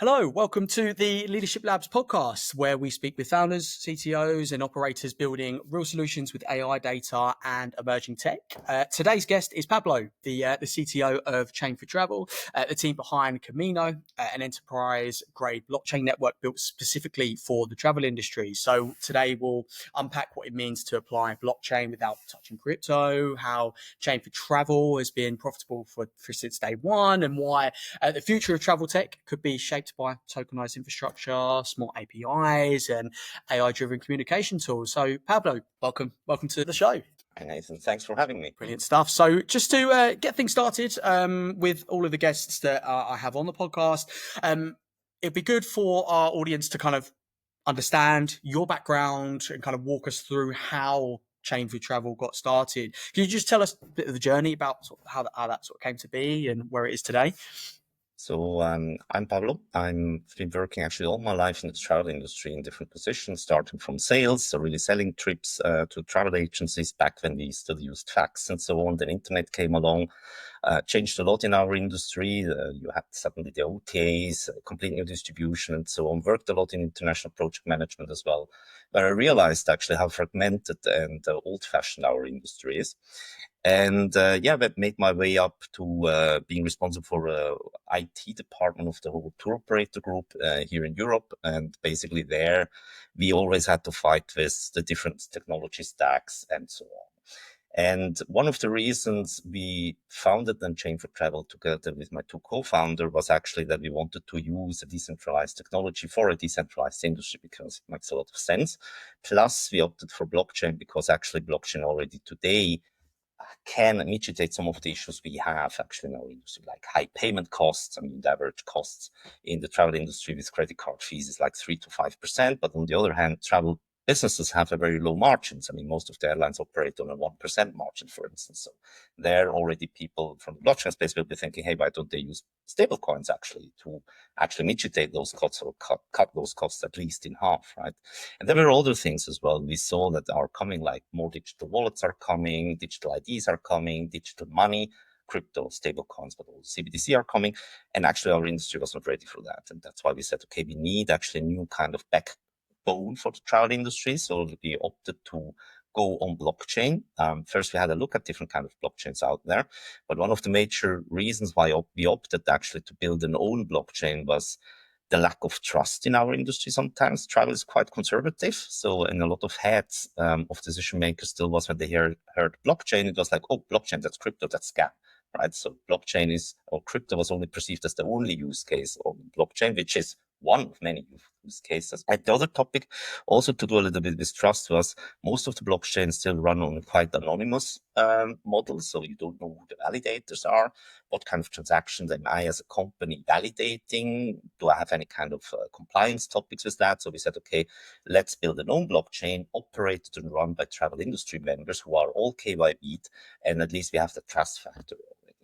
Hello, welcome to the Leadership Labs podcast, where we speak with founders, CTOs, and operators building real solutions with AI data and emerging tech. Today's guest is Pablo, the CTO of Chain4Travel, the team behind Camino, an enterprise-grade blockchain network built specifically for the travel industry. So today we'll unpack what it means to apply blockchain without touching crypto, how Chain4Travel has been profitable for since day one, and why the future of travel tech could be shaped by tokenized infrastructure, smart APIs, and AI-driven communication tools. So, Pablo, welcome to the show. Hi, Nathan. Thanks for having me. Brilliant stuff. So, just to get things started with all of the guests that I have on the podcast, it'd be good for our audience to kind of understand your background and kind of walk us through how Chain4Travel got started. Can you just tell us a bit of the journey about sort of how that sort of came to be and where it is today? So I'm Pablo. I've been working actually all my life in the travel industry in different positions, starting from sales, so really selling trips to travel agencies back when we still used fax and so on. Then internet came along, changed a lot in our industry. You had suddenly the OTAs, complete new distribution and so on. Worked a lot in international project management as well, where I realized actually how fragmented and old-fashioned our industry is. And that made my way up to being responsible for IT department of the whole tour operator group here in Europe. And basically there, we always had to fight with the different technology stacks and so on. And one of the reasons we founded then Chain4Travel together with my two co-founders was actually that we wanted to use a decentralized technology for a decentralized industry because it makes a lot of sense. Plus, we opted for blockchain because actually blockchain already today can mitigate some of the issues we have actually in our industry, like high payment costs. I mean, the average costs in the travel industry with credit card fees is like 3 to 5%. But on the other hand, travel businesses have a very low margins. I mean, most of the airlines operate on a 1% margin, for instance. So there already people from the blockchain space will be thinking, hey, why don't they use stable coins actually to actually mitigate those costs or cut those costs at least in half, right? And there were other things as well. We saw that are coming, like more digital wallets are coming, digital IDs are coming, digital money, crypto, stable coins, but also CBDC are coming. And actually our industry was not ready for that. And that's why we said, okay, we need actually a new kind of backbone for the travel industry. So we opted to go on blockchain. First, we had a look at different kind of blockchains out there. But one of the major reasons why we opted actually to build an own blockchain was the lack of trust in our industry. Sometimes travel is quite conservative. So in a lot of heads of decision makers still was when they heard blockchain, it was like, oh, blockchain, that's crypto, that's scam, right? So blockchain or crypto was only perceived as the only use case of blockchain, which is one of many use cases. And the other topic also to do a little bit with trust was most of the blockchains still run on quite anonymous models. So you don't know who the validators are. What kind of transactions am I as a company validating? Do I have any kind of compliance topics with that? So we said, okay, let's build an own blockchain operated and run by travel industry members who are all KYB'd, and at least we have the trust factor already.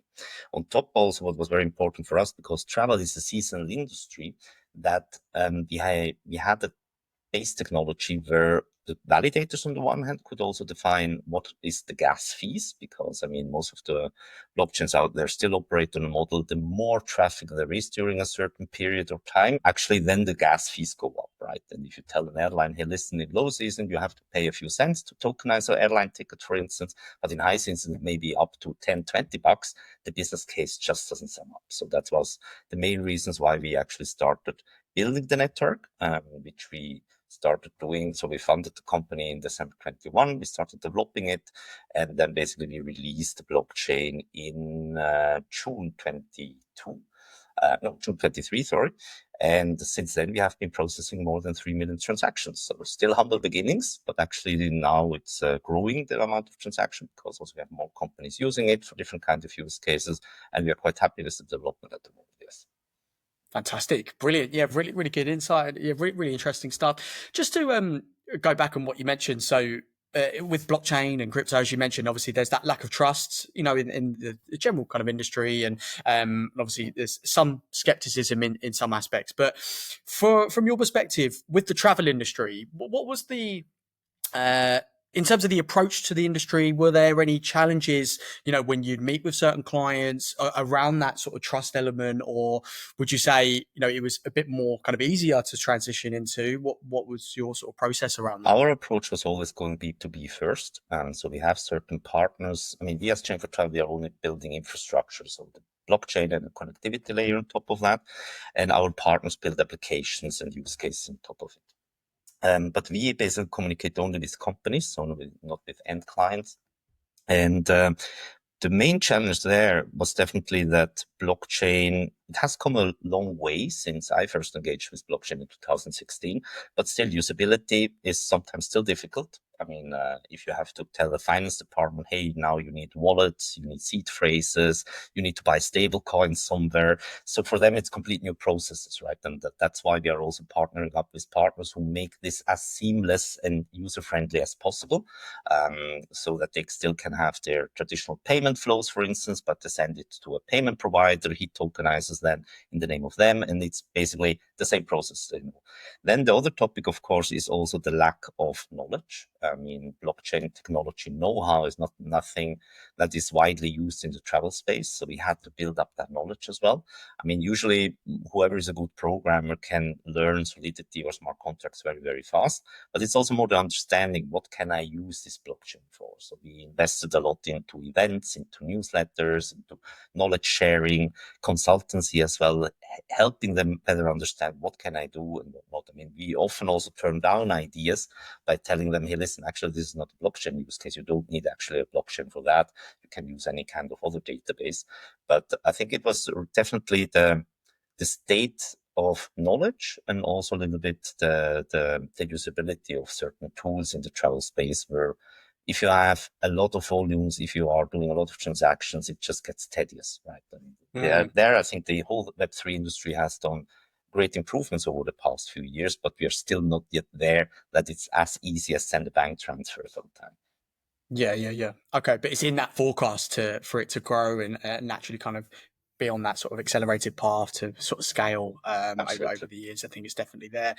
On top also, what was very important for us, because travel is a seasonal industry, that we had a base technology where the validators on the one hand could also define what is the gas fees, because I mean, most of the blockchains out there still operate on a model. The more traffic there is during a certain period of time, actually then the gas fees go up, right? And if you tell an airline, hey, listen, in low season, you have to pay a few cents to tokenize an airline ticket, for instance, but in high season, it may be up to 10, $20. The business case just doesn't sum up. So that was the main reasons why we actually started building the network, which we started doing. So we funded the company in December 21. We started developing it, and then basically we released the blockchain in June 23, sorry. And since then we have been processing more than 3 million transactions. So we're still humble beginnings, but actually now it's growing the amount of transactions because also we have more companies using it for different kinds of use cases, and we are quite happy with the development at the moment. Yes. Fantastic. Brilliant. Yeah, really, really good insight. Yeah, really, really interesting stuff. Just to go back on what you mentioned. So with blockchain and crypto, as you mentioned, obviously there's that lack of trust, you know, in the general kind of industry. And obviously there's some skepticism in some aspects. But from your perspective with the travel industry, what was the in terms of the approach to the industry, were there any challenges, when you'd meet with certain clients around that sort of trust element, or would you say, it was a bit more kind of easier to transition into? What was your sort of process around that? Our approach was always going B2B first. So we have certain partners. I mean, we as Chain4Travel, we are only building infrastructure. So the blockchain and the connectivity layer on top of that. And our partners build applications and use cases on top of it. But we basically communicate only with companies, so not with end clients. And the main challenge there was definitely that blockchain, it has come a long way since I first engaged with blockchain in 2016, but still usability is sometimes still difficult. I mean, if you have to tell the finance department, hey, now you need wallets, you need seed phrases, you need to buy stable coins somewhere. So for them, it's complete new processes, right? And that's why we are also partnering up with partners who make this as seamless and user-friendly as possible, so that they still can have their traditional payment flows, for instance, but they send it to a payment provider. He tokenizes them in the name of them, and it's basically the same process. Then the other topic, of course, is also the lack of knowledge. I mean, blockchain technology know-how is nothing that is widely used in the travel space. So we had to build up that knowledge as well. I mean, usually whoever is a good programmer can learn Solidity or smart contracts very, very fast. But it's also more the understanding, what can I use this blockchain for? So we invested a lot into events, into newsletters, into knowledge sharing, consultancy as well, helping them better understand what can I do and what not. I mean, we often also turn down ideas by telling them, hey, listen, actually, this is not a blockchain use case. You don't need actually a blockchain for that. You can use any kind of other database. But I think it was definitely the state of knowledge and also a little bit the usability of certain tools in the travel space, where if you have a lot of volumes, if you are doing a lot of transactions, it just gets tedious, right? And there, I think the whole Web3 industry has done great improvements over the past few years, but we are still not yet there that it's as easy as send a bank transfer sometimes. Yeah. Okay, but it's in that forecast for it to grow and naturally kind of be on that sort of accelerated path to sort of scale over the years. I think it's definitely there.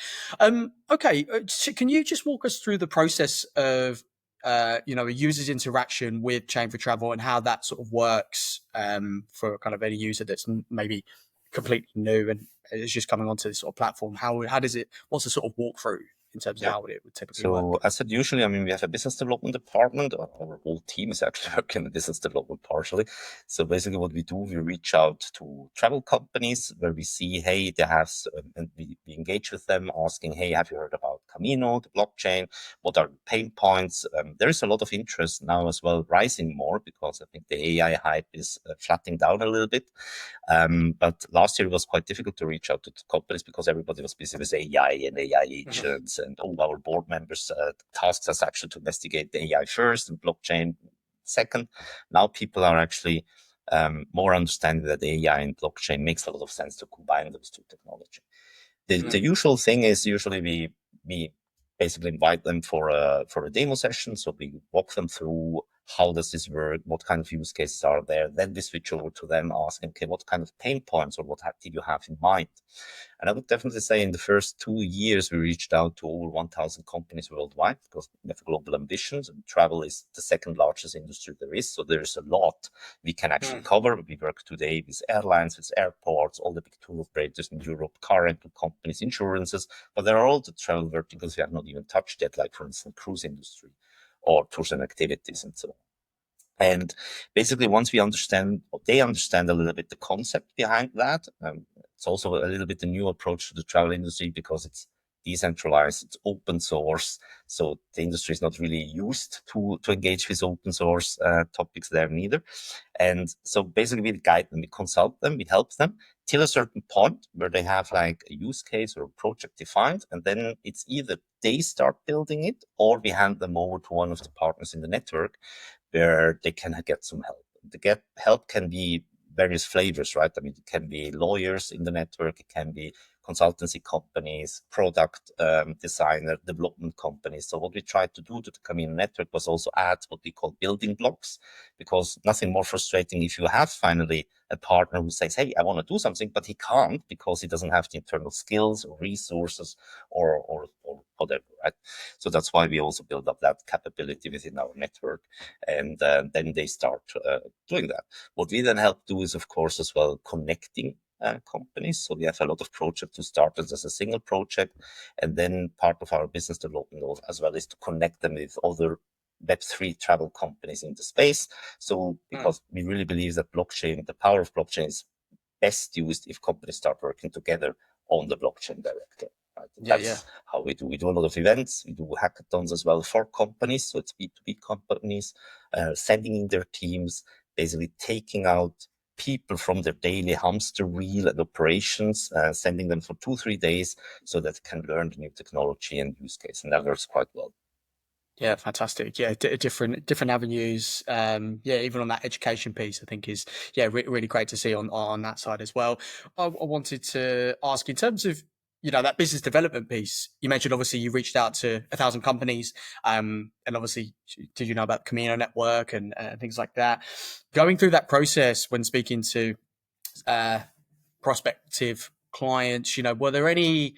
Okay, so can you just walk us through the process of a user's interaction with Chain4Travel and how that sort of works for kind of any user that's maybe completely new and is just coming onto this sort of platform? How does it? What's the sort of walkthrough in terms of how it would typically work? So as said, usually, I mean, we have a business development department. Our whole team is actually working in business development partially. So basically what we do, we reach out to travel companies where we see, hey, they have, and we engage with them asking, hey, have you heard about Camino, the blockchain? What are the pain points? There is a lot of interest now as well, rising more, because I think the AI hype is flattening down a little bit. But last year it was quite difficult to reach out to companies because everybody was busy with AI and AI agents, and all our board members tasked us actually to investigate the AI first and blockchain second. Now people are actually more understanding that AI and blockchain makes a lot of sense to combine those two technology. The usual thing is usually we basically invite them for a demo session. So we walk them through how does this work, what kind of use cases are there. Then we switch over to them asking, okay, what kind of pain points or what did you have in mind? And I would definitely say in the first 2 years, we reached out to over 1,000 companies worldwide because we have global ambitions, and travel is the second largest industry there is. So there's a lot we can actually cover. We work today with airlines, with airports, all the big tour operators in Europe, car rental companies, insurances, but there are all the travel verticals we have not even touched yet, like for instance, cruise industry or tours and activities and so on. And basically, once they understand a little bit the concept behind that. It's also a little bit a new approach to the travel industry because it's decentralized, it's open source. So the industry is not really used to engage with open source topics there neither. And so basically we guide them, we consult them, we help them till a certain point where they have like a use case or a project defined. And then it's either they start building it or we hand them over to one of the partners in the network where they can get some help. The help can be various flavors, right? I mean, it can be lawyers in the network, it can be consultancy companies, product designer, development companies. So what we tried to do to the Camino network was also add what we call building blocks, because nothing more frustrating if you have finally a partner who says, hey, I want to do something, but he can't because he doesn't have the internal skills or resources or whatever, right? So that's why we also build up that capability within our network. And then they start doing that. What we then help do is, of course, as well, connecting companies. So we have a lot of projects who started as a single project. And then part of our business development as well is to connect them with other Web3 travel companies in the space. So because we really believe that blockchain, the power of blockchain is best used if companies start working together on the blockchain directly. Right? That's how we do. We do a lot of events. We do hackathons as well for companies. So it's B2B companies, sending in their teams, basically taking out people from their daily hamster wheel and operations, sending them for 2-3 days so that they can learn the new technology and use case. And that works quite well. Yeah, fantastic. Yeah, different avenues. Even on that education piece, I think is really great to see on that side as well. I wanted to ask in terms of that business development piece. You mentioned obviously you reached out to 1,000 companies, and obviously did you know about the Camino network and things like that? Going through that process when speaking to prospective clients, were there any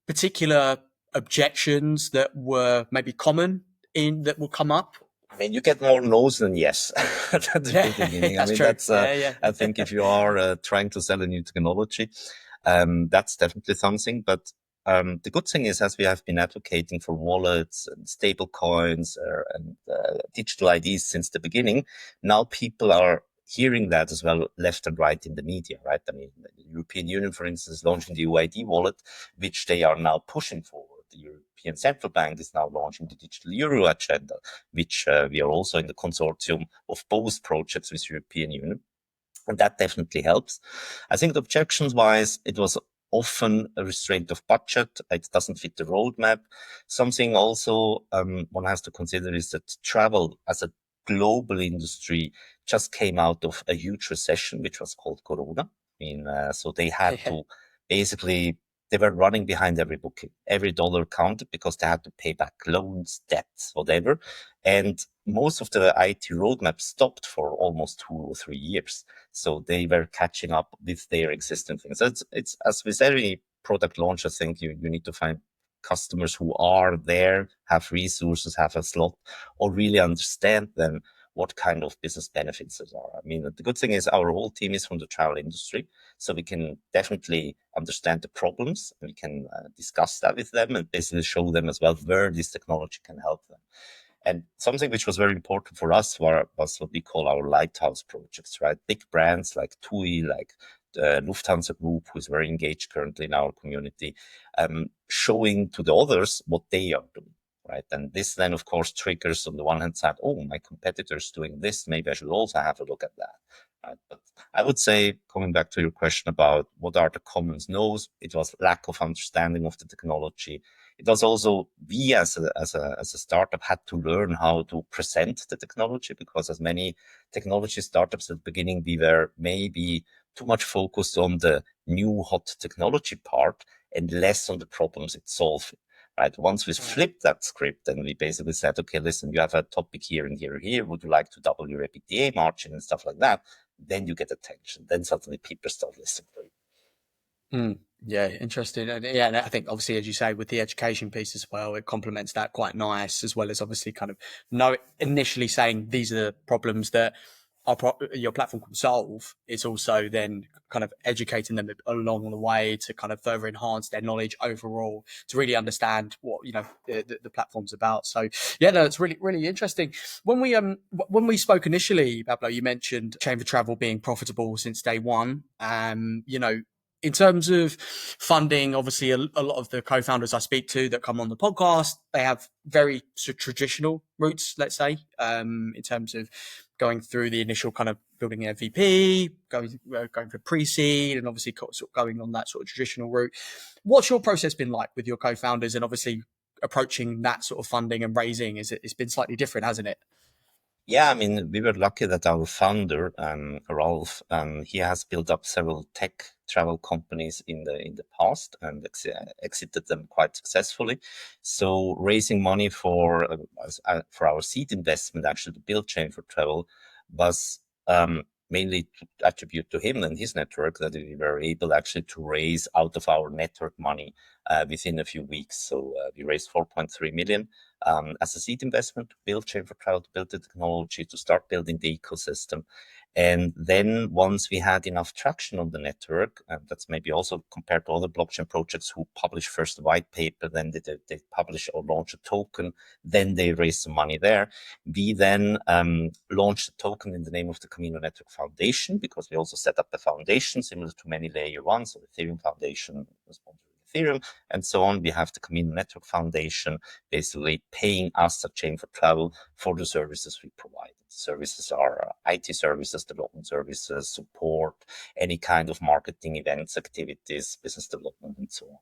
particular objections that were maybe common that will come up? I mean, you get more no's than yes at the beginning. That's true. That's I think if you are trying to sell a new technology, that's definitely something. But the good thing is, as we have been advocating for wallets and stable coins and digital IDs since the beginning, now people are hearing that as well, left and right in the media, right? I mean, the European Union, for instance, is launching the UID wallet, which they are now pushing forward. The European Central Bank is now launching the digital euro agenda, which we are also in the consortium of both projects with European Union. And that definitely helps. I think the objections wise, it was often a restraint of budget. It doesn't fit the roadmap. Something also one has to consider is that travel as a global industry just came out of a huge recession, which was called Corona. I mean, so they had to basically, they were running behind every booking. Every dollar counted because they had to pay back loans, debts, whatever. And most of the IT roadmap stopped for almost 2 or 3 years. So they were catching up with their existing things. So it's as with every product launch, I think you need to find customers who are there, have resources, have a slot, or really understand then what kind of business benefits there are. I mean, the good thing is our whole team is from the travel industry, so we can definitely understand the problems, and we can discuss that with them and basically show them as well where this technology can help them. And something which was very important for us was what we call our lighthouse projects, right? Big brands like TUI, like the Lufthansa Group, who is very engaged currently in our community, showing to the others what they are doing, right? And this then, of course, triggers on the one hand side, oh, my competitor's doing this, maybe I should also have a look at that. Right? But I would say, coming back to your question about what are the common no's, it was lack of understanding of the technology. It was also, we as a startup had to learn how to present the technology, because as many technology startups at the beginning, we were maybe too much focused on the new hot technology part and less on the problems it solved. Right. Once we flipped that script and we basically said, okay, listen, you have a topic here and here and here. Would you like to double your EBITDA margin and stuff like that? Then you get attention. Then suddenly people start listening to you. Yeah, interesting. And yeah, and I think obviously, as you say, with the education piece as well, it complements that quite nice, as well as obviously kind of initially saying these are the problems that your platform can solve. It's also then kind of educating them along the way to kind of further enhance their knowledge overall, to really understand what the platform's about. So yeah, no, it's really, really interesting. When we spoke initially, Pablo, you mentioned Chain4Travel being profitable since day one. In terms of funding, obviously a lot of the co-founders I speak to that come on the podcast, they have very traditional routes, let's say, in terms of going through the initial kind of building an MVP, going for pre-seed, and obviously sort of going on that sort of traditional route. What's your process been like with your co-founders, and obviously approaching that sort of funding and raising? It's been slightly different, hasn't it? Yeah, I mean, we were lucky that our founder, Rolf, he has built up several tech travel companies in the past and exited them quite successfully. So raising money for our seed investment, actually to build Chain4Travel, was mainly to attribute to him and his network that we were able actually to raise out of our network money within a few weeks. So we raised 4.3 million as a seed investment to build Chain4Travel, to build the technology, to start building the ecosystem. And then once we had enough traction on the network, and that's maybe also compared to other blockchain projects who publish first a white paper, then they publish or launch a token, then they raise some money there. We then launched a token in the name of the Camino Network Foundation, because we also set up the foundation similar to many layer ones, so the Ethereum Foundation responsible Ethereum and so on. We have the Camino Network Foundation basically paying us at Chain4Travel for the services we provide. Services are IT services, development services, support, any kind of marketing events, activities, business development, and so on.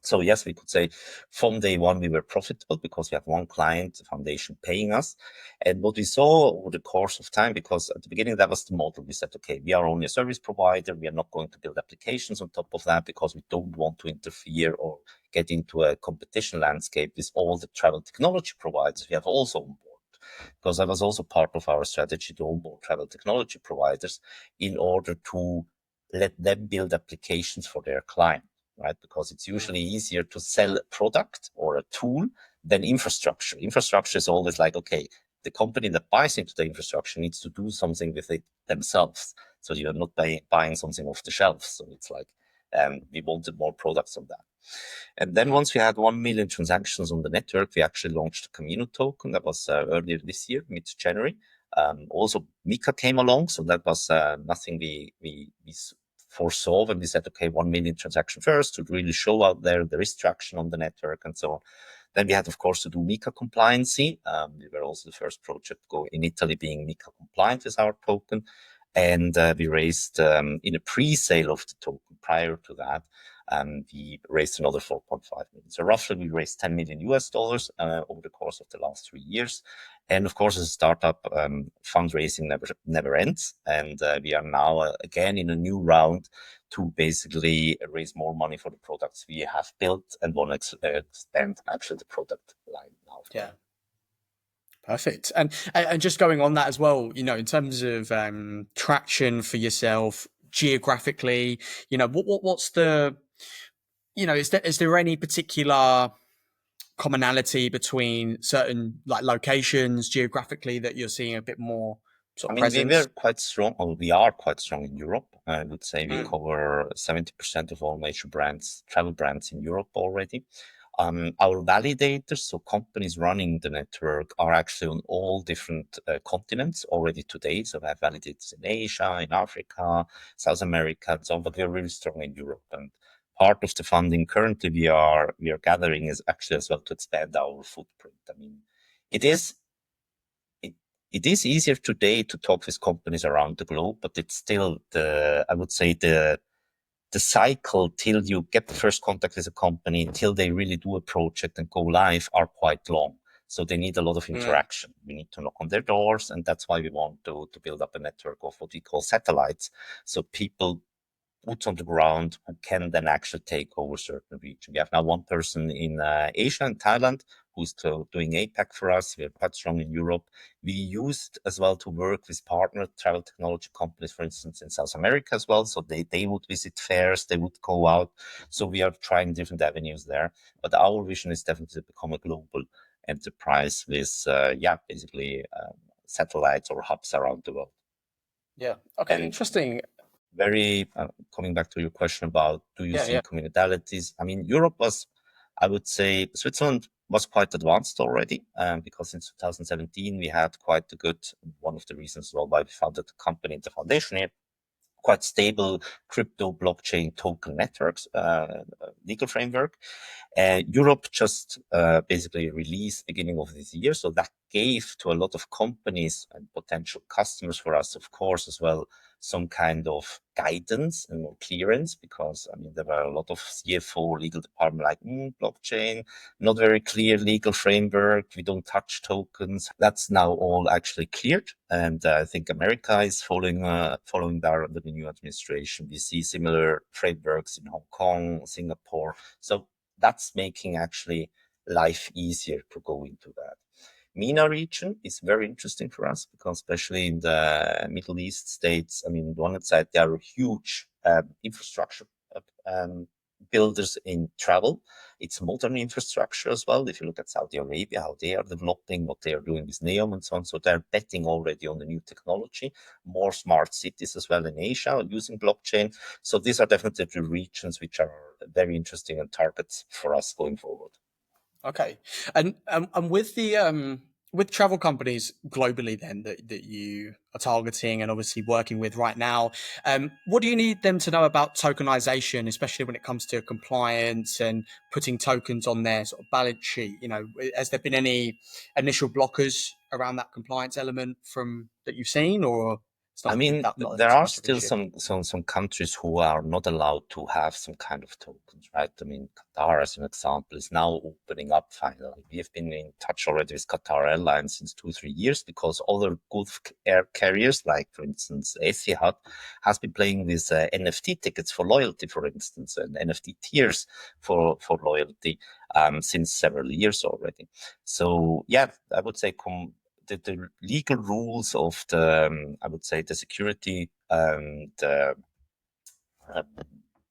So yes, we could say from day one, we were profitable because we have one client, the foundation, paying us. And what we saw over the course of time, because at the beginning, that was the model. We said, okay, we are only a service provider. We are not going to build applications on top of that because we don't want to interfere or get into a competition landscape with all the travel technology providers we have also on board. Because that was also part of our strategy to onboard travel technology providers in order to let them build applications for their client, right? Because it's usually easier to sell a product or a tool than infrastructure. Infrastructure is always like, okay, the company that buys into the infrastructure needs to do something with it themselves. So you're not buying something off the shelf. So it's like, we wanted more products on that. And then once we had 1 million transactions on the network, we actually launched the Camino token. That was earlier this year, mid-January. Also, Mika came along, so that was nothing we foresaw when we said, okay, 1 million transaction first to really show out there is traction on the network and so on. Then we had, of course, to do Mika compliancy. We were also the first project go in Italy being Mika compliant with our token. And we raised in a pre-sale of the token prior to that, we raised another 4.5 million. So roughly we raised 10 million US dollars over the course of the last 3 years. And of course, as a startup, fundraising never ends. And we are now again in a new round to basically raise more money for the products we have built and want to expand actually the product line now. Yeah. Perfect. And just going on that as well, in terms of traction for yourself geographically, what's the, is there any particular commonality between certain like locations geographically that you're seeing a bit more sort of presence? We were quite strong, or we are quite strong in Europe. I would say we cover 70% of all major brands, travel brands in Europe already. Our validators, so companies running the network, are actually on all different continents already today. So we have validators in Asia, in Africa, South America, and so on, but we're really strong in Europe. And part of the funding currently we are gathering is actually as well to expand our footprint. I mean, it is easier today to talk with companies around the globe, but it's still I would say the cycle till you get the first contact with a company, till they really do a project and go live, are quite long. So they need a lot of interaction. We need to knock on their doors, and that's why we want to build up a network of what we call satellites. So people boots on the ground who can then actually take over certain region. We have now one person in Asia and Thailand who's doing APAC for us. We are quite strong in Europe. We used as well to work with partner travel technology companies, for instance, in South America as well. So they would visit fairs, they would go out. So we are trying different avenues there. But our vision is definitely to become a global enterprise with, basically satellites or hubs around the world. Yeah. Okay. Interesting. Very coming back to your question about do you see communalities? I mean, Europe was, I would say, Switzerland was quite advanced already because in 2017 we had quite a good, one of the reasons why we founded the company, the foundation here, quite stable crypto blockchain token networks, legal framework. Europe just basically released beginning of this year. So that gave to a lot of companies and potential customers for us, of course, as well, some kind of guidance and more clearance, because I mean there were a lot of CFO legal department like blockchain, not very clear legal framework, we don't touch tokens. That's now all actually cleared, and I think America is following there under the new administration. We see similar frameworks in Hong Kong, Singapore, so that's making actually life easier to go into that. MENA region is very interesting for us because especially in the Middle East states, I mean, on one side, there are huge infrastructure builders in travel. It's modern infrastructure as well. If you look at Saudi Arabia, how they are developing, what they are doing with NEOM and so on. So they're betting already on the new technology, more smart cities as well in Asia using blockchain. So these are definitely the regions which are very interesting and targets for us going forward. Okay, and with the with travel companies globally, then that you are targeting and obviously working with right now, what do you need them to know about tokenization, especially when it comes to compliance and putting tokens on their sort of balance sheet? You know, has there been any initial blockers around that compliance element from that you've seen, or it's I not mean, not there as are much of an still issue? some countries who are not allowed to have some kind of tokens, right? I mean, Qatar, as an example, is now opening up finally. We have been in touch already with Qatar Airlines since 2-3 years because other Gulf air carriers, like for instance Etihad, has been playing with NFT tickets for loyalty, for instance, and NFT tiers for loyalty since several years already. So yeah, I would say the legal rules of the, I would say, the security and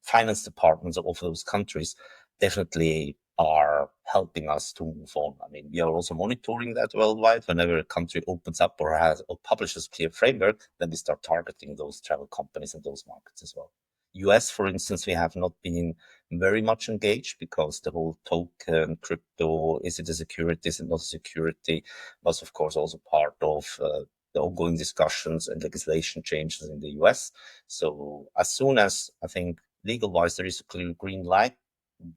finance departments of those countries definitely are helping us to move on. I mean, we are also monitoring that worldwide. Whenever a country opens up or has or publishes clear framework, then we start targeting those travel companies in those markets as well. US, for instance, we have not been very much engaged because the whole token, crypto, is it a security, is it not a security, was of course also part of the ongoing discussions and legislation changes in the US. So as soon as I think legal wise there is a clear green light,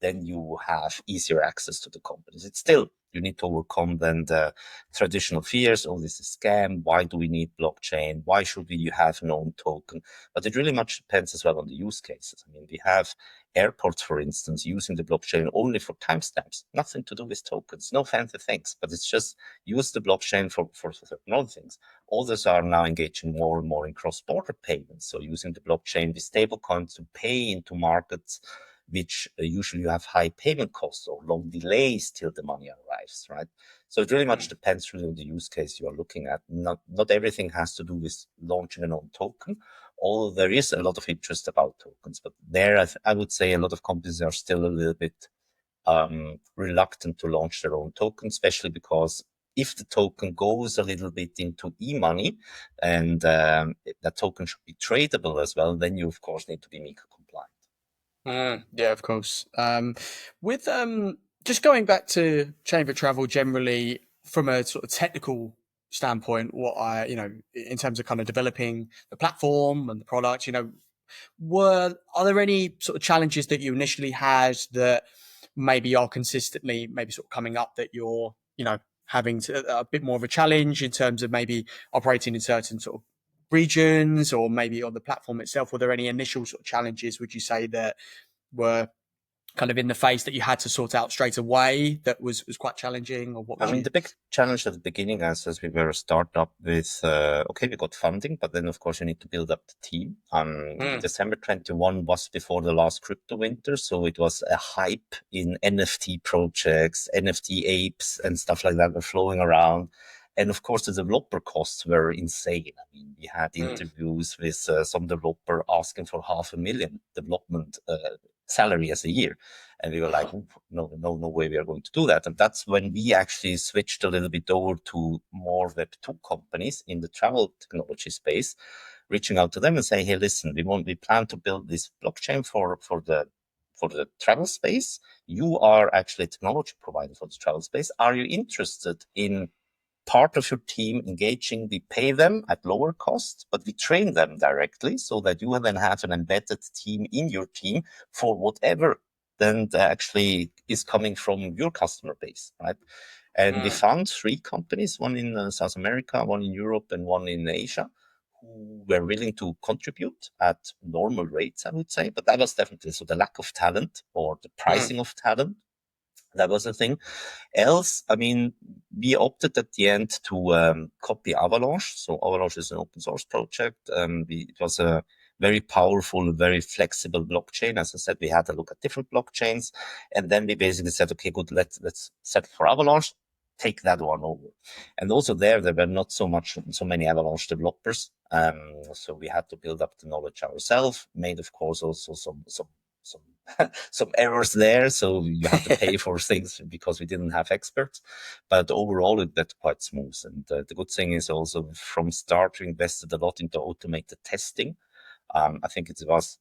then you have easier access to the companies. It's still, you need to overcome then the traditional fears. Oh, this is a scam. Why do we need blockchain? Why should we have an own token? But it really much depends as well on the use cases. I mean, we have airports, for instance, using the blockchain only for timestamps, nothing to do with tokens, no fancy things, but it's just use the blockchain for certain other things. Others are now engaging more and more in cross-border payments. So using the blockchain with stablecoins to pay into markets which usually you have high payment costs or long delays till the money arrives, right? So it really much depends really on the use case you are looking at. Not everything has to do with launching an own token, although there is a lot of interest about tokens. But there, I would say a lot of companies are still a little bit reluctant to launch their own token, especially because if the token goes a little bit into e-money and that token should be tradable as well, then you of course need to be MiCA compliant. Yeah, of course. With just going back to Chain4Travel generally from a sort of technical standpoint, what I, you know, in terms of kind of developing the platform and the product, you know, are there any sort of challenges that you initially had that maybe are consistently maybe sort of coming up that you're, you know, having a bit more of a challenge in terms of maybe operating in certain sort of regions or maybe on the platform itself? Were there any initial sort of challenges, would you say, that were kind of in the face that you had to sort out straight away that was quite challenging, or what I was mean, you? the big challenge at the beginning, as we were a startup with, okay, we got funding, but then of course you need to build up the team. December 21 was before the last crypto winter, so it was a hype in NFT projects, NFT apes and stuff like that were flowing around. And of course, the developer costs were insane. I mean, we had interviews with some developer asking for $500,000 development salary as a year. And we were like, no way we are going to do that. And that's when we actually switched a little bit over to more Web2 companies in the travel technology space, reaching out to them and saying, hey, listen, we plan to build this blockchain for the travel space. You are actually a technology provider for the travel space. Are you interested in part of your team engaging? We pay them at lower cost, but we train them directly so that you then have an embedded team in your team for whatever then actually is coming from your customer base, right? And we found 3 companies, one in South America, one in Europe, and one in Asia, who were willing to contribute at normal rates, I would say. But that was definitely so the lack of talent or the pricing of talent. That was a thing. Else, I mean, we opted at the end to copy Avalanche. So Avalanche is an open source project. It was a very powerful, very flexible blockchain. As I said, we had to look at different blockchains, and then we basically said, okay, good, let's settle for Avalanche. Take that one over. And also there were not so many Avalanche developers. So we had to build up the knowledge ourselves. Made, of course, also some some errors there. So you have to pay for things because we didn't have experts. But overall, it went quite smooth. And the good thing is also from start, we invested a lot into automated testing. I think it was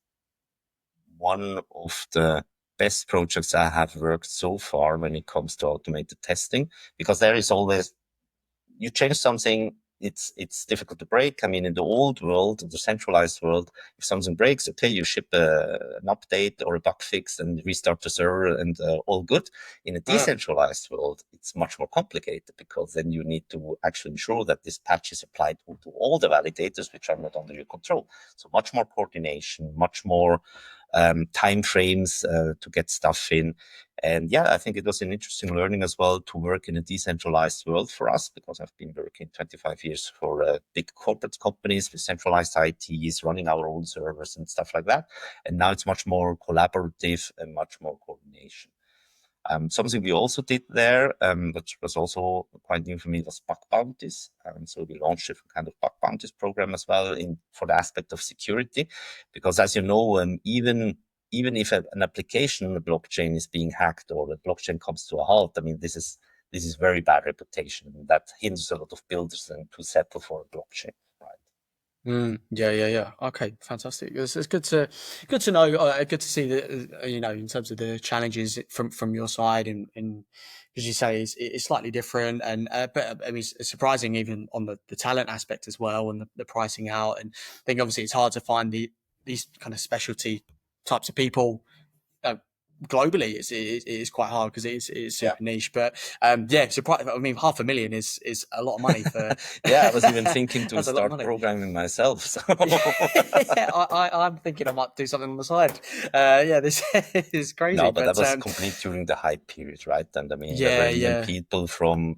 one of the best projects I have worked so far when it comes to automated testing, because there is always, you change something, it's difficult to break. I mean, in the old world, the centralized world, if something breaks, okay, you ship an update or a bug fix and restart the server and all good. In a decentralized world, it's much more complicated because then you need to actually ensure that this patch is applied to all the validators which are not under your control. So much more coordination, much more time frames to get stuff in. And yeah, I think it was an interesting learning as well to work in a decentralized world for us, because I've been working 25 years for big corporate companies with centralized ITs, running our own servers and stuff like that. And now it's much more collaborative and much more coordination. Something we also did there, which was also quite new for me, was bug bounties. So we launched a kind of bug bounties program as well for the aspect of security, because as you know, even if an application, a blockchain is being hacked or the blockchain comes to a halt, I mean, this is very bad reputation. That hinders a lot of builders and to settle for a blockchain. Yeah. Okay, fantastic. It's good to know. Good to see that. In terms of the challenges from your side, and as you say, it's slightly different. And but I mean, it's surprising even on the talent aspect as well, and the pricing out. And I think obviously it's hard to find these kind of specialty types of people globally. It is quite hard because it's super niche. But surprise. I mean, 500,000 is a lot of money for. Yeah, I was even thinking to start programming myself. So. I'm thinking I might do something on the side. This is crazy. No, but that was complete during the hype period, right? And I mean, there were even people from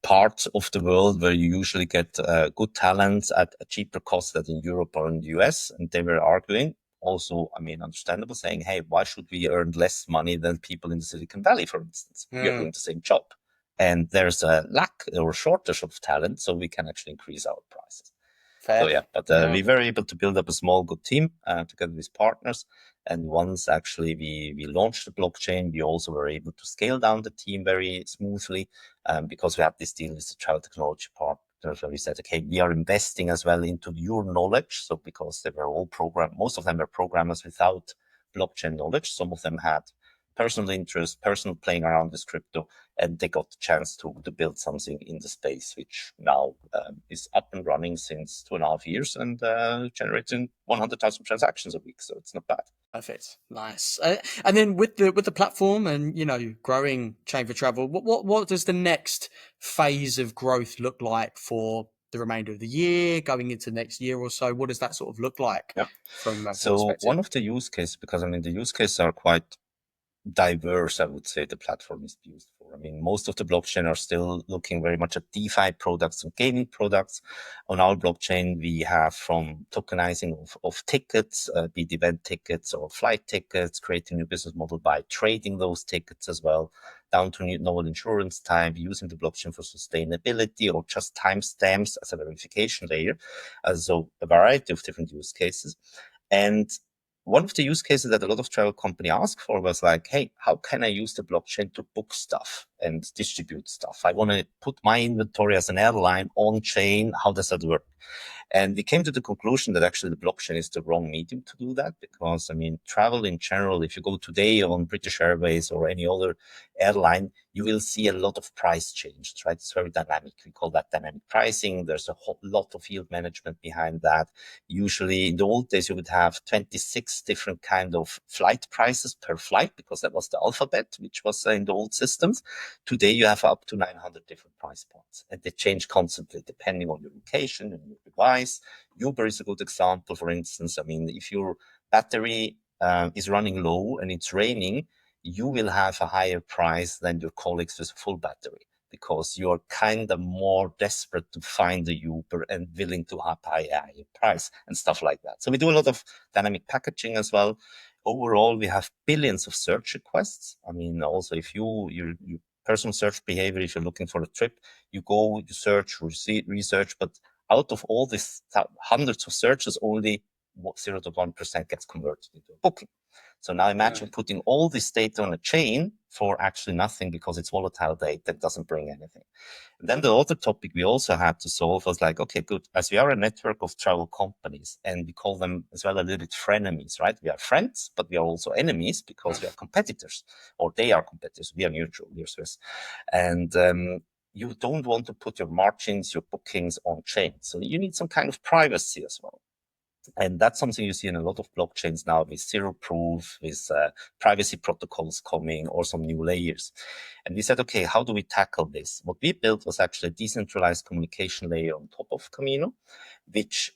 parts of the world where you usually get good talents at a cheaper cost than in Europe or in the US, and they were arguing. Also, I mean, understandable, saying, hey, why should we earn less money than people in the Silicon Valley, for instance? We are doing the same job. And there's a lack or shortage of talent, so we can actually increase our prices. Fair. So, we were able to build up a small, good team together with partners. And once actually we launched the blockchain, we also were able to scale down the team very smoothly because we had this deal with the travel technology partner. So we said, okay, we are investing as well into your knowledge. So because they were all most of them were programmers without blockchain knowledge. Some of them had personal interest, personal playing around with crypto, and they got the chance to build something in the space, which now is up and running since 2.5 years and generating 100,000 transactions a week. So it's not bad. Perfect, nice. And then with the platform and growing Chain4Travel, what does the next phase of growth look like for the remainder of the year, going into next year or so? What does that sort of look like from so one of the use cases, because I mean the use cases are quite diverse, I would say, the platform is used for. I mean, most of the blockchain are still looking very much at DeFi products and gaming products. On our blockchain, we have from tokenizing of tickets, be it event tickets or flight tickets, creating a new business model by trading those tickets as well, down to novel insurance type, using the blockchain for sustainability or just timestamps as a verification layer. So a variety of different use cases. And one of the use cases that a lot of travel company asked for was like, hey, how can I use the blockchain to book stuff and distribute stuff? I want to put my inventory as an airline on chain. How does that work? And we came to the conclusion that actually the blockchain is the wrong medium to do that, because I mean, travel in general, if you go today on British Airways or any other airline, you will see a lot of price changes, right? It's very dynamic. We call that dynamic pricing. There's a whole lot of yield management behind that. Usually in the old days, you would have 26 different kind of flight prices per flight, because that was the alphabet, which was in the old systems. Today, you have up to 900 different price points, and they change constantly depending on your location and your device. Uber is a good example, for instance. I mean, if your battery is running low and it's raining, you will have a higher price than your colleagues with a full battery, because you're kind of more desperate to find a Uber and willing to pay a higher price and stuff like that. So we do a lot of dynamic packaging as well. Overall, we have billions of search requests. I mean, also if your personal search behavior, if you're looking for a trip, you go, you search, research, but out of all these hundreds of searches, only 0 to 1% gets converted into a booking. So now imagine putting all this data on a chain for actually nothing, because it's volatile data that doesn't bring anything. And then the other topic we also had to solve was like, okay, good. As we are a network of travel companies, and we call them as well a little bit frenemies, right? We are friends, but we are also enemies, because we are competitors, or they are competitors. We are neutral, we are Swiss. And you don't want to put your margins, your bookings on chain. So you need some kind of privacy as well. And that's something you see in a lot of blockchains now, with zero proof, with privacy protocols coming, or some new layers. And we said, okay, how do we tackle this? What we built was actually a decentralized communication layer on top of Camino, which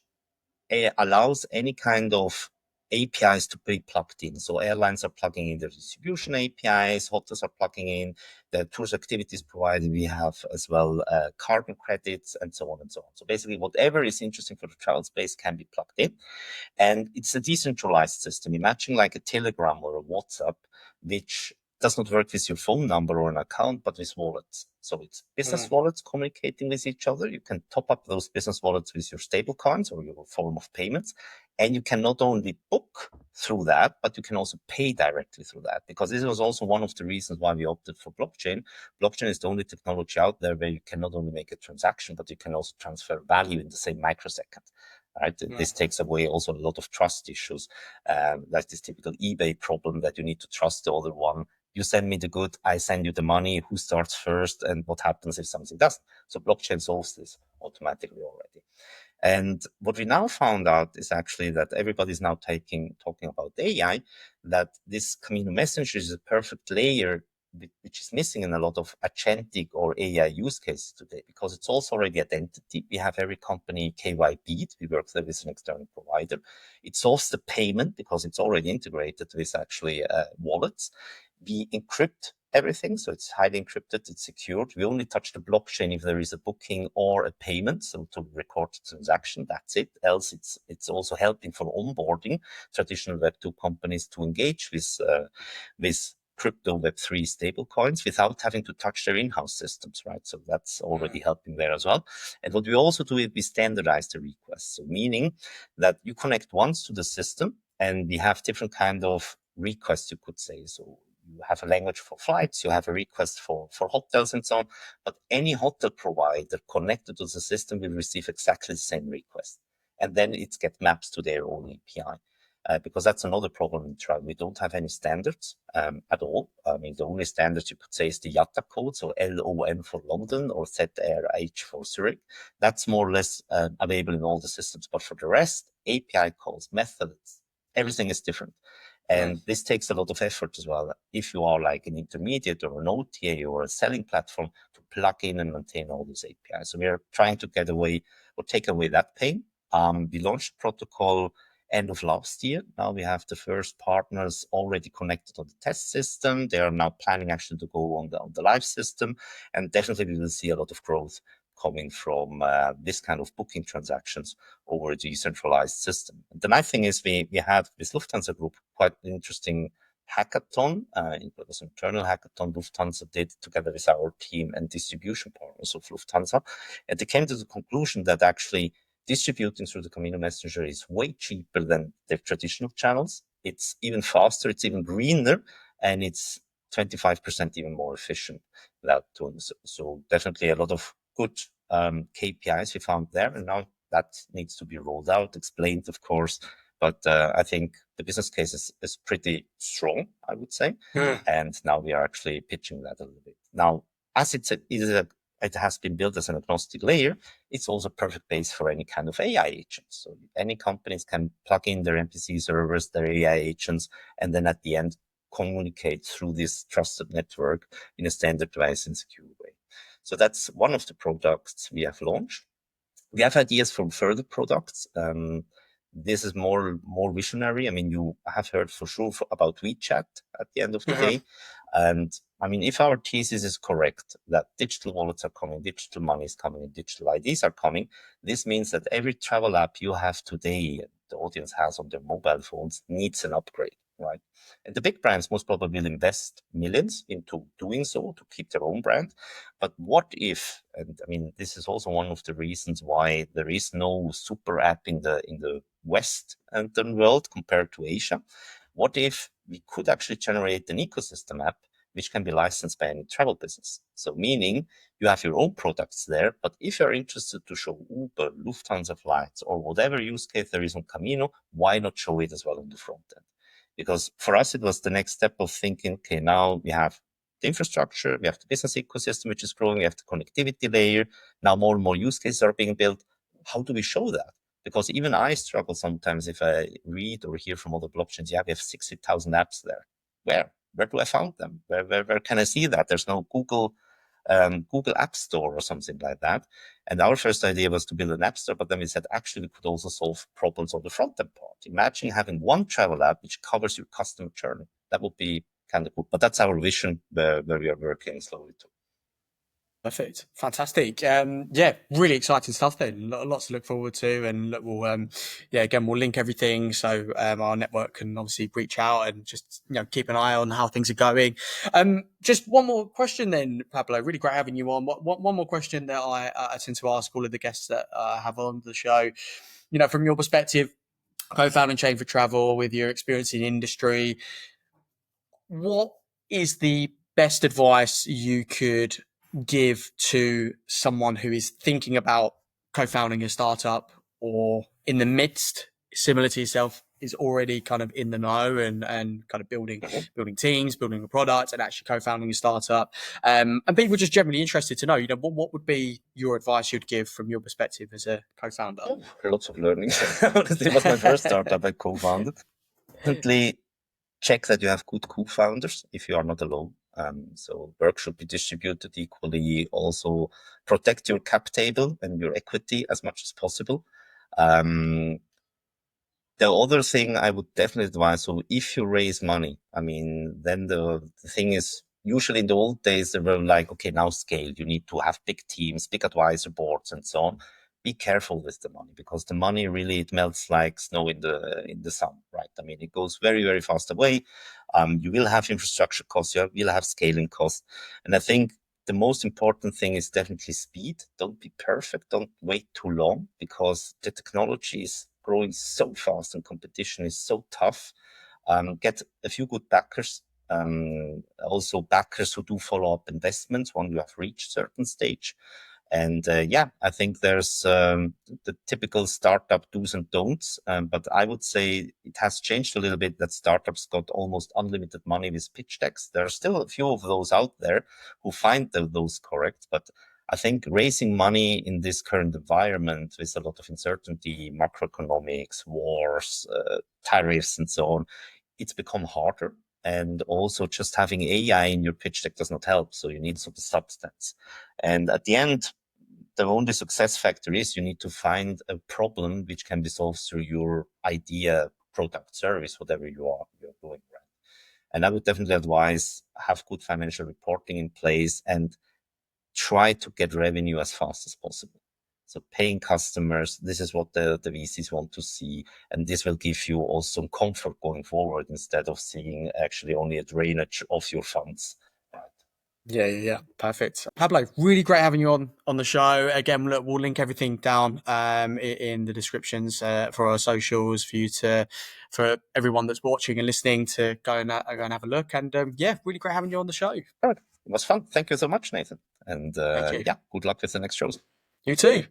allows any kind of APIs to be plugged in. So airlines are plugging in their distribution APIs, hotels are plugging in, the tours activities provided. We have as well carbon credits, and so on and so on. So basically, whatever is interesting for the travel space can be plugged in. And it's a decentralized system. Imagine like a Telegram or a WhatsApp, which does not work with your phone number or an account, but with wallets. So it's business wallets communicating with each other. You can top up those business wallets with your stable coins or your form of payments. And you can not only book through that, but you can also pay directly through that, because this was also one of the reasons why we opted for blockchain. Blockchain is the only technology out there where you can not only make a transaction, but you can also transfer value in the same microsecond. Right? This takes away also a lot of trust issues. Like this typical eBay problem that you need to trust the other one. You send me the good, I send you the money. Who starts first, and what happens if something doesn't? So blockchain solves this automatically already. And what we now found out is actually that everybody's now talking about AI, that this Camino Messenger is a perfect layer which is missing in a lot of agentic or AI use cases today, because it's also already identity. We have every company KYB, we work there with an external provider. It solves the payment because it's already integrated with actually wallets. We encrypt everything, so it's highly encrypted, it's secured. We only touch the blockchain if there is a booking or a payment, so to record the transaction, that's it. Else it's also helping for onboarding traditional Web2 companies to engage with crypto Web3 stablecoins without having to touch their in-house systems, right? So that's already helping there as well. And what we also do is we standardize the requests, so meaning that you connect once to the system, and we have different kind of requests, you could say. So you have a language for flights, you have a request for hotels and so on, but any hotel provider connected to the system will receive exactly the same request. And then it gets mapped to their own API. Because that's another problem in travel. We don't have any standards at all. I mean, the only standards you could say is the IATA code, so LON for London or ZRH for Zurich. That's more or less available in all the systems. But for the rest, API calls, methods, everything is different. And this takes a lot of effort as well. If you are like an intermediate or an OTA or a selling platform, to plug in and maintain all these APIs. So we are trying to get away or take away that pain. We launched protocol end of last year. Now we have the first partners already connected on the test system. They are now planning actually to go on the live system, and definitely we will see a lot of growth coming from this kind of booking transactions over a decentralized system. And the nice thing is we had with Lufthansa Group quite an interesting hackathon. It was an internal hackathon Lufthansa did together with our team and distribution partners of Lufthansa, and they came to the conclusion that actually distributing through the Camino Messenger is way cheaper than the traditional channels. It's even faster, it's even greener, and it's 25% even more efficient without doing so. So definitely a lot of good KPIs we found there, and now that needs to be rolled out, explained, of course. But I think the business case is pretty strong, I would say. And now we are actually pitching that a little bit. Now, as it has been built as an agnostic layer, it's also a perfect base for any kind of AI agents. So any companies can plug in their MPC servers, their AI agents, and then at the end communicate through this trusted network in a standardized and secure way. So that's one of the products we have launched. We have ideas for further products. This is more visionary. I mean, you have heard for sure about WeChat at the end of the day. And I mean, if our thesis is correct, that digital wallets are coming, digital money is coming, and digital IDs are coming, this means that every travel app you have today, the audience has on their mobile phones, needs an upgrade, right? And the big brands most probably will invest millions into doing so to keep their own brand. But what if, and I mean, this is also one of the reasons why there is no super app in the Western world compared to Asia. What if we could actually generate an ecosystem app which can be licensed by any travel business? So meaning you have your own products there, but if you're interested to show Uber, Lufthansa flights, or whatever use case there is on Camino, why not show it as well on the front end? Because for us, it was the next step of thinking, okay, now we have the infrastructure, we have the business ecosystem, which is growing, we have the connectivity layer. Now more and more use cases are being built. How do we show that? Because even I struggle sometimes if I read or hear from other blockchains, yeah, we have 60,000 apps there. Where do I find them? Where can I see that? There's no Google App Store or something like that. And our first idea was to build an app store, but then we said, actually, we could also solve problems on the front end part. Imagine having one travel app which covers your customer journey. That would be kind of cool. But that's our vision where we are working slowly to. Perfect. Fantastic. Yeah, really exciting stuff then. Lots to look forward to. And look, we'll, again, we'll link everything so our network can obviously reach out and just, keep an eye on how things are going. Just one more question then, Pablo. Really great having you on. One more question that I tend to ask all of the guests that I have on the show. From your perspective, co-founding Chain4Travel with your experience in industry, what is the best advice you could give to someone who is thinking about co-founding a startup or in the midst, similar to yourself, is already kind of in the know and kind of building teams, building a product, and actually co-founding a startup? And people are just generally interested to know, what would be your advice you'd give from your perspective as a co-founder? Lots of learning. Honestly, it was my first startup I co-founded. Definitely check that you have good co-founders if you are not alone. So work should be distributed equally. Also protect your cap table and your equity as much as possible. The other thing I would definitely advise, so if you raise money, I mean, then the thing is, usually in the old days, they were like, okay, now scale. You need to have big teams, big advisor boards and so on. Be careful with the money because the money really, it melts like snow in the sun, right? I mean, it goes very, very fast away. You will have infrastructure costs, you will have scaling costs. And I think the most important thing is definitely speed. Don't be perfect. Don't wait too long because the technology is growing so fast and competition is so tough. Get a few good backers. Also backers who do follow-up investments when you have reached a certain stage. And I think there's the typical startup do's and don'ts. But I would say it has changed a little bit that startups got almost unlimited money with pitch decks. There are still a few of those out there who find those correct. But I think raising money in this current environment with a lot of uncertainty, macroeconomics, wars, tariffs, and so on, it's become harder. And also just having AI in your pitch deck does not help. So you need some substance. And at the end, the only success factor is you need to find a problem which can be solved through your idea, product, service, whatever you're doing, right? And I would definitely advise have good financial reporting in place and try to get revenue as fast as possible. So paying customers, this is what the VCs want to see. And this will give you also comfort going forward instead of seeing actually only a drainage of your funds. Yeah. Perfect. Pablo, really great having you on the show. Again, look, we'll link everything down in the descriptions for our socials for everyone that's watching and listening to go and have a look. And really great having you on the show. All right. It was fun. Thank you so much, Nathan. And good luck with the next shows. You too.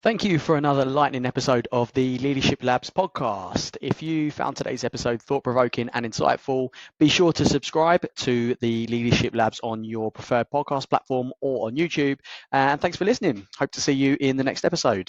Thank you for another lightning episode of the Leadership Labs podcast. If you found today's episode thought-provoking and insightful, be sure to subscribe to the Leadership Labs on your preferred podcast platform or on YouTube. And thanks for listening. Hope to see you in the next episode.